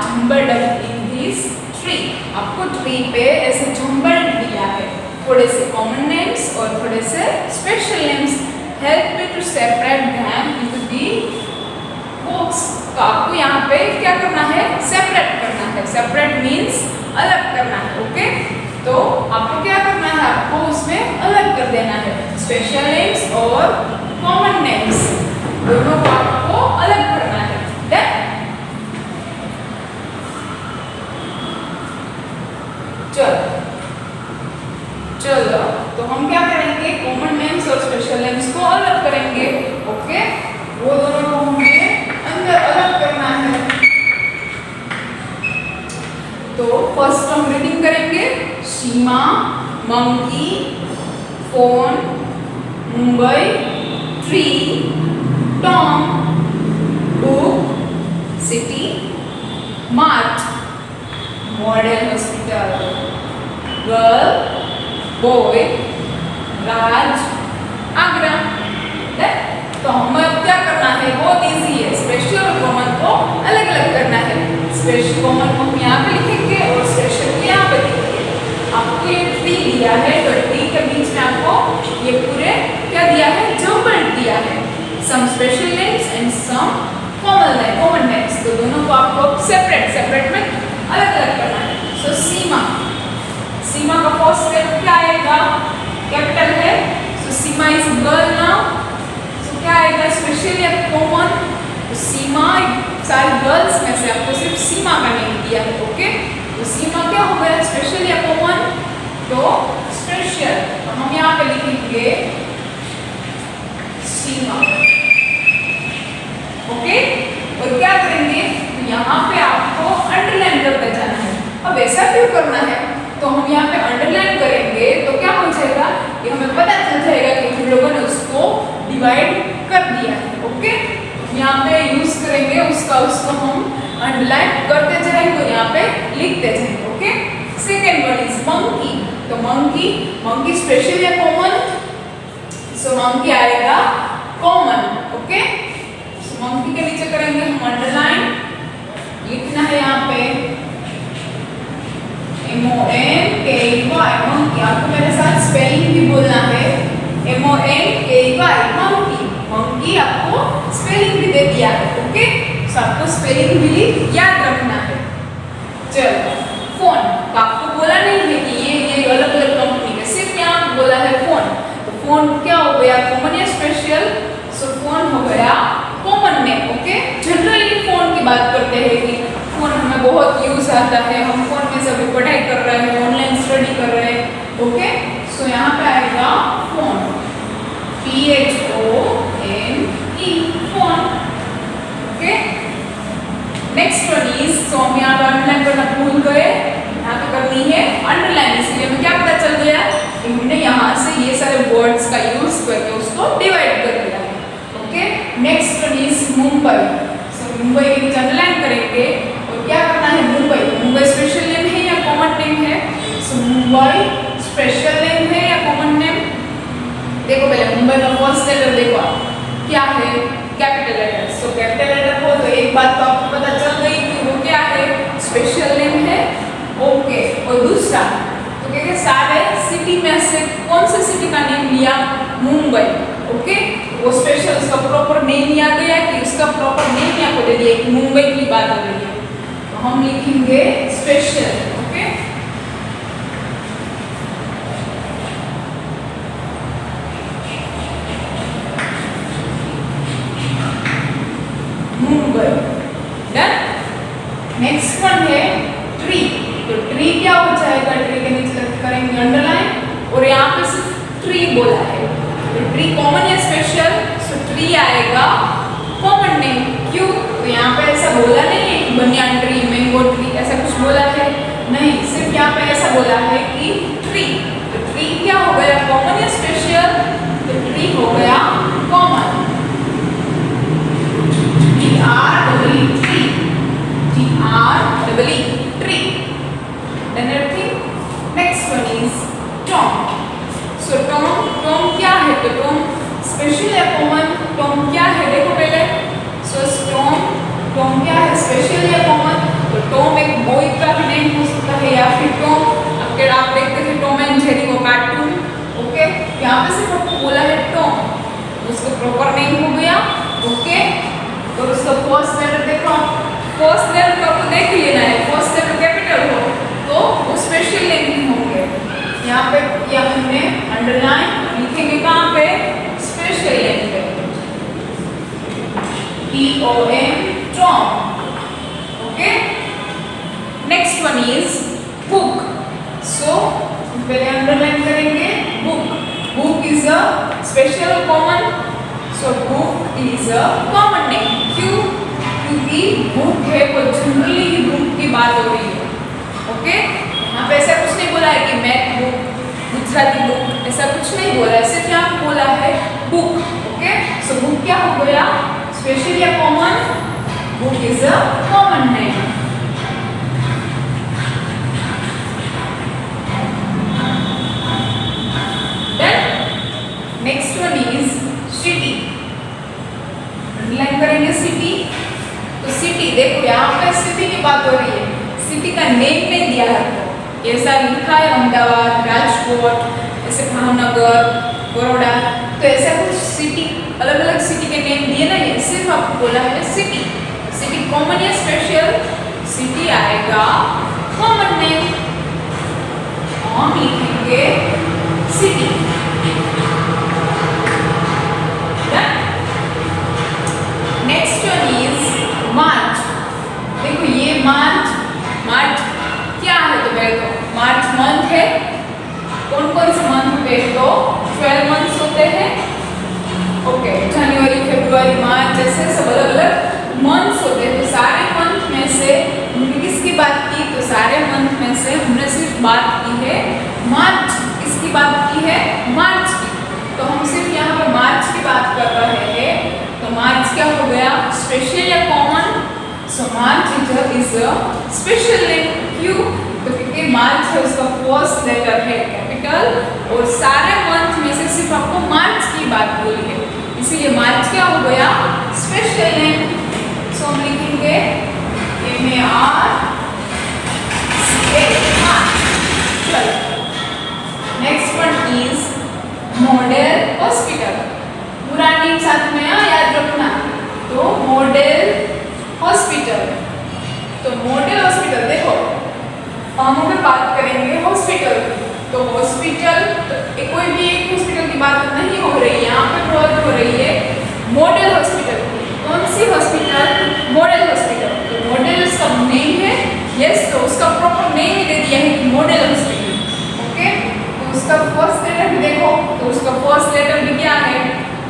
jumbled up in this tree. आपको tree पे ऐसे jumbled दिया है, थोड़े से कॉमन नेम्स और थोड़े से special names. Help me to separate them into the box. तो आपको यहाँ पे क्या करना है, सेपरेट करना है. सेपरेट मीन्स अलग करना है. ओके, तो आपको क्या करना है, आपको उसमें अलग कर देना है. स्पेशल नेम्स और कॉमन नेम्स दोनों को आपको अलग करना है. देन चलो तो हम क्या करेंगे, कॉमन नेम्स और स्पेशल नेम्स को अलग करेंगे. ओके, वो दोनों को हमें अंदर अलग करना है. तो फर्स्ट हम रीडिंग करेंगे. Seema, monkey, phone, Mumbai, tree, Tom, book, city, mart, model hospital, girl, boy, Raj, Agra. तो हमें अब क्या करना है, बहुत इजी है. स्पेशल और कॉमन को अलग अलग करना है. स्पेशल कॉमन को हम यहाँ पे लिखेंगे और स्पेशल को यहाँ पे लिखेंगे. आपको ये ट्री दिया है तो ट्री के बीच में आपको ये पूरे क्या दिया है, जम्बल्ड दिया है. Some special names and some common names. तो दोनों को आपको सेपरेट में अलग अलग करना है. सो सीमा का फर्स्ट लेटर क्या आएगा, कैपिटल है. सो सीमा इज गर्ल नाउ. सो क्या आएगा, स्पेशल या कॉमन. तो सीमा सारी गर्ल्स में से आपको सिर्फ सीमा का नेम दिया है. ओके, तो सीमा क्या हो गया, स्पेशल या कॉमन. तो स्पेशल. तो हम यहाँ पे लिखेंगे सीमा. ओके, और क्या करेंगे, तो यहाँ पे आपको अंडरलाइन करते जाना है. अब ऐसा क्यों करना है, तो हम यहाँ पे अंडरलाइन करेंगे तो क्या हो जाएगा, कि हमें पता चल जाएगा कि हम लोगों ने उसको डिवाइड कर दिया है. ओके, यहाँ पे यूज करेंगे उसको हम अंडरलाइन करते जाएंगे और यहाँ पे लिखते जाएंगे. Okay, second one is monkey. तो मंकी स्पेशल या कॉमन. सो मंकी आएगा कॉमन. ओके, सो मंकी के नीचे करेंगे हम अंडरलाइन. लिखना है यहाँ पे MONKEY. मंकी. आपको मेरे साथ स्पेलिंग भी बोलना है. MONKEY monkey. आपको स्पेलिंग भी दे दिया है. ओके, तो आपको स्पेलिंग भी याद रखना है. चलो, फोन. तो आपको बोला नहीं है कि ये अलग अलग कंपनी है, सिर्फ यहाँ बोला है फोन. तो फोन क्या हो गया, कॉमन या स्पेशल. सो फोन हो गया common name. Okay, generally phone की बात करते हैं कि फोन हमें बहुत यूज आता है, हम फोन में सभी पढ़ाई कर रहे हैं, ऑनलाइन स्टडी कर रहे हैं. ओके, सो यहाँ पे आएगा phone. PHONE phone. Okay, next one is. So हम यहाँ पे अंडरलाइन करना भूल गए, यहाँ पे करनी है अंडरलाइन. इसलिए हमें क्या पता चल गया कि हमने यहाँ से ये सारे वर्ड्स का यूज करके उसको डिवाइड कर दिया है. Okay, next one is Mumbai. So Mumbai के नीचे अंडरलाइन करेंगे और क्या करना है, मुंबई स्पेशल नेम है या कॉमन नेम है. सो मुंबई स्पेशल नेम है या कॉमन नेम. देखो पहले मुंबई का फर्स्ट लेटर देखो आप क्या है, capital letter. So capital letter हो तो एक बात तो आपको पता चल गई कि वो क्या है, स्पेशल नेम है. ओके, और दूसरा तो क्या सारे सिटी में से कौन से सिटी का नेम लिया, मुंबई. ओके, वो स्पेशल उसका प्रॉपर नेम याद गया कि उसका प्रॉपर नेम आपको दे दिया कि मुंबई की बात हो रही है. तो हम लिखेंगे special. Okay, Mumbai. Done. Next one है ट्री. तो ट्री क्या हो जाएगा, ट्री के नीचे करेंगे अंडरलाइन और यहाँ पे सिर्फ ट्री बोला है. तो ट्री कॉमन या स्पेशल. सो ट्री आएगा कॉमन नेम. क्यों, तो यहाँ पे ऐसा बोला नहीं है कि बनियान ट्री, मैंगो ट्री, ऐसा कुछ बोला है नहीं. सिर्फ यहाँ पे ऐसा बोला है कि ट्री. तो ट्री क्या हो गया, कॉमन या स्पेशल. तो ट्री हो गया common. TREE tree. Then next one is Tom. So Tom क्या है, तो Tom स्पेशल या कॉमन. Tom क्या है देखो पहले. So Tom क्या है, स्पेशल या कॉमन. तो यहाँ पे किया हमने अंडरलाइन, लिखेंगे कहाँ पे? स्पेशल नेम पे, TOM, Tom. Okay. Next one is book. So पहले अंडरलाइन करेंगे book. Book is a special common. So book is a common name. क्यों? क्योंकि book है वो जनरली ही बुक की बात हो रही है. ओके, यहाँ पे ऐसा कुछ नहीं बोला है कि मैथ बुक, गुजराती बुक, ऐसा कुछ नहीं बोला है, सिर्फ यहाँ बोला है बुक. ओके, सो बुक क्या हो गया? स्पेशल या common? Book is a common name. Then next one is city. Underline करेंगे सिटी. तो सिटी देखो यहाँ पे सिटी की बात हो रही है, सिटी का नेम नहीं दिया है, ऐसा लिखा है अहमदाबाद, राजकोट, ऐसे भावनगर, बड़ौदा, तो ऐसा कुछ सिटी अलग अलग सिटी के नेम दिए नहीं है, सिर्फ आपको बोला है सिटी. सिटी कॉमन या स्पेशल? सिटी आएगा कॉमन नेम, हम लिखेंगे सिटी. नेक्स्ट वन इज मार्च. देखो ये मार्च क्या है? तो मेरे को मार्च मंथ है. कौन कौन से मंथ पे? तो 12 मंथ्स होते हैं. ओके, जनवरी, फरवरी, मार्च जैसे सब अलग अलग मंथ्स होते हैं. तो सारे मंथ में से हमने किसकी बात की? तो सारे मंथ में से हमने सिर्फ बात की है मार्च. किसकी बात की है? मार्च की. तो हम सिर्फ यहाँ पे मार्च की बात कर रहे हैं. तो मार्च क्या हो गया? स्पेशल या common? So March is a special name. क्यों? तो क्योंकि मार्च है उसका फर्स्ट लेटर है कैपिटल, और सारे मंथ में से सिर्फ आपको मार्च की बात बोली है, इसीलिए मार्च क्या हो गया? Special name. सो हम लिखेंगे MARCH. चलो, next one is model hospital. पूरा नेम साथ में याद रखना. तो मॉडल हॉस्पिटल. तो मॉडल हॉस्पिटल देखो हम अगर बात करेंगे हॉस्पिटल की, तो हॉस्पिटल तो कोई भी एक हॉस्पिटल की बात नहीं हो रही है, यहाँ पे बात हो रही है मॉडल हॉस्पिटल. कौन सी हॉस्पिटल? Model hospital. तो मॉडल उसका नेम है. यस, तो उसका प्रॉपर नेम ही दे दिया है कि मॉडल हॉस्पिटल. ओके, तो उसका फर्स्ट लेटर भी देखो, तो उसका फर्स्ट लेटर भी क्या है?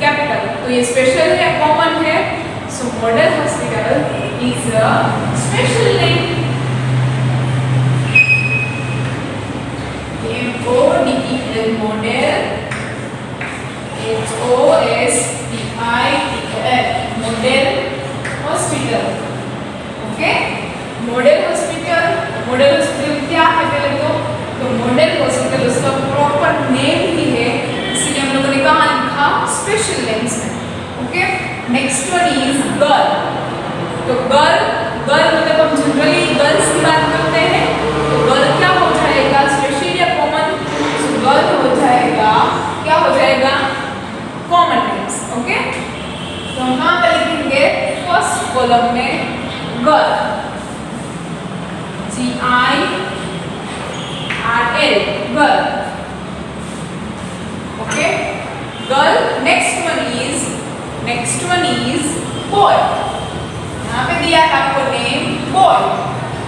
कैपिटल. तो ये स्पेशल है, कॉमन है. So model hospital is a special name. MODEL model, HOSPITAL model hospital. Okay, model hospital. Model hospital क्या है? पहले तो मॉडल हॉस्पिटल उसका प्रॉपर नेम ही है, इसलिए हम लोगों ने कहाँ लिखा? स्पेशल नेम्स में. Okay, next one is girl. तो गर्ल मतलब हम जनरली गर्ल्स की बात करते हैं. तो गर्ल क्या हो जाएगा? स्पेशल या कॉमन? गर्ल हो जाएगा, क्या हो जाएगा? Common names. ओके, तो हम यहाँ पे लिखेंगे फर्स्ट कॉलम में girl, GIRL, girl. Okay, girl. Next one is boy. यहाँ पे दिया है आपको नेम बॉय.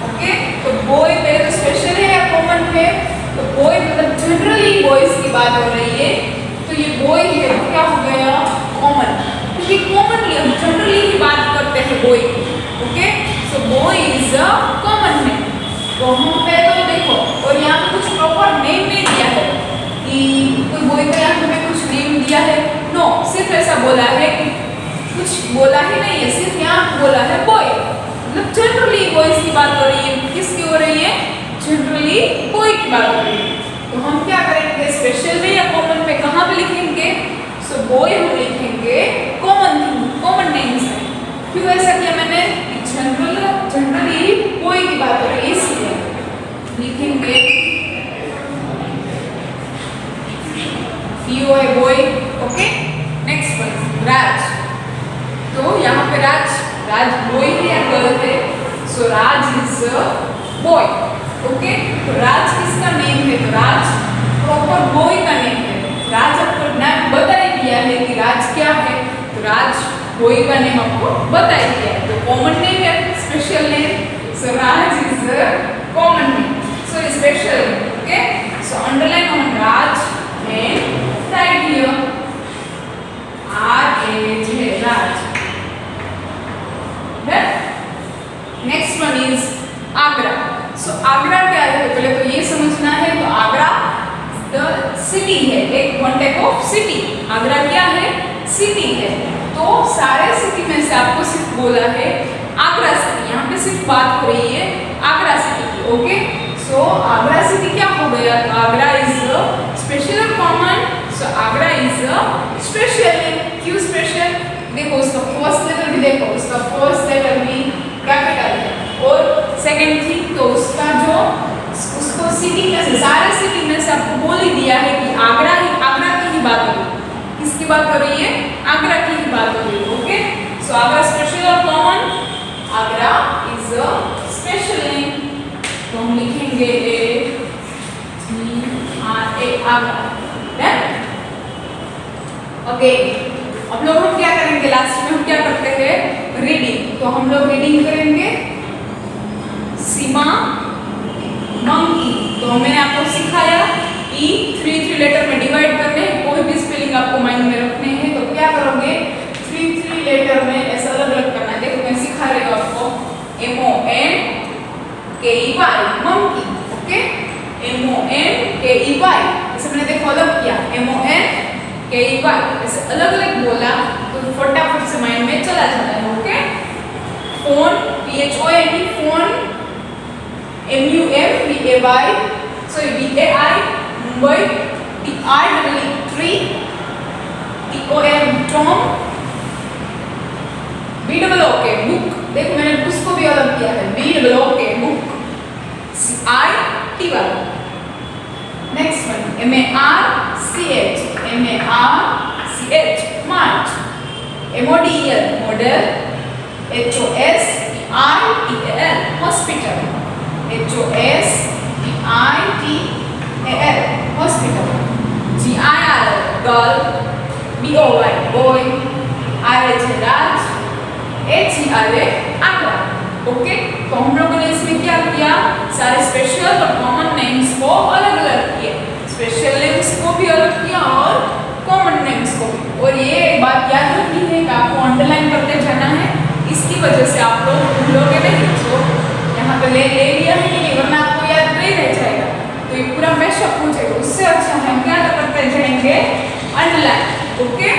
ओके, तो बॉय पहले तो स्पेशल है या कॉमन है? तो बॉय मतलब जनरली बॉयज की बात हो रही है, तो ये बॉय है वो क्या हो गया? कॉमन. क्योंकि कॉमनली हम जनरली ही बात करते हैं बॉय की. Okay, so boy is a common name. तो हम पहले तो देखो, और यहाँ पे कुछ प्रॉपर नेम नहीं दिया है कि कोई बॉय का यहाँ पे कुछ नेम दिया है. नो, सिर्फ ऐसा बोला है कि कुछ बोला ही नहीं है, सिर्फ यहाँ बोला है बॉय. मतलब जनरली बॉयज की बात हो रही है. किसकी हो रही है? जनरली बॉय की बात हो रही है. तो हम क्या करेंगे? स्पेशल में या कॉमन में कहाँ पे लिखेंगे? सो बॉय हम लिखेंगे कॉमन नेम्स में. क्यों ऐसा किया मैंने? जनरली बॉय की बात हो रही है, इसलिए लिखेंगे बॉय. ओके, नेक्स्ट वन राज. तो यहाँ पे राज बॉय है या गर्ल है? सो Raj is a boy. Okay, तो राज किसका नेम है? तो राज प्रॉपर वो ही का नेम है। राज आपको नाम बता ही दिया है कि राज क्या है, तो राज वही का नेम आपको बता ही दिया है। तो कॉमन नेम या special name, so Raj is a common name, so special name. Okay, so underline on Raj and write here R-A-J, Raj. Next one is Agra. So Agra क्या है, पहले तो ये समझना है। तो आगरा द सिटी है, एक one type of city. Agra क्या है, सिटी है। तो सारे सिटी में से आपको सिर्फ बोला है आगरा सिटी, यहाँ पे सिर्फ बात हो रही है आगरा सिटी की। ओके, सो आगरा सिटी क्या हो गया, आगरा इज स्पेशल और common, so Agra is special. क्यों स्पेशल, देखो उसका फर्स्ट लेटर भी, देखो उसका फर्स्ट लेटर भी कैपिटल है, और सेकंड थिंग तो उसका जो उसको सिटी में से, सारे सिटी में से आपको बोल ही दिया है कि आगरा की ही बात हो रही है। किसकी बात हो रही है, आगरा की ही बात हो रही है। ओके, सो आगरा स्पेशल और common, Agra is a special name. तो हम लिखेंगे A-G-R-A, आगरा। ओके, अब लोग हम क्या करेंगे, लास्ट में हम क्या करते हैं, रीडिंग। तो हम लोग रीडिंग करेंगे सीमा मंकी। तो मैंने आपको सिखाया कि 3 लेटर में डिवाइड करने, कोई भी स्पेलिंग आपको माइंड में रखने हैं। तो क्या करोगे, 3 लेटर में ऐसा अलग अलग करना है। देखो मैं सिखा रही हूँ आपको, MONKEY मंकी। ओके, MONKEY, ऐसे मैंने देखो अलग किया, MONKEY, ऐसे अलग अलग बोला तो फटाफट से माइंड में चला जाता है। Okay, phone, PHON, phone, MUMBAY, sorry BAI, Mumbai, TREE, tree, TOM, Tom, BOOK, book. देखो मैंने उसको भी अलग किया है, BOOK, book, CITY। Next one MARCH, मार्च, MODEL, model, HOSPITAL, hospital, HOSPITAL, hospital, GIRL, girl, BOY, boy, RH, राज, HERA, आगरा। ओके, तो हम लोगों ने इसमें क्या किया, सारे स्पेशल और कॉमन नेम्स को अलग अलग किए, स्पेशल नेम्स को भी अलग किया और कॉमन नेम्स को भी। और ये एक बात याद रखनी है कि आपको अंडरलाइन करते जाना है, इसकी वजह से आप लोग भूलोगे नहीं। तो यहाँ पे ले लिया है कि नहीं, वरना आपको याद नहीं रह जाएगा, तो ये पूरा मैशअप हो जाएगा। उससे अच्छा हम क्या करते जाएंगे, अंडरलाइन। ओके।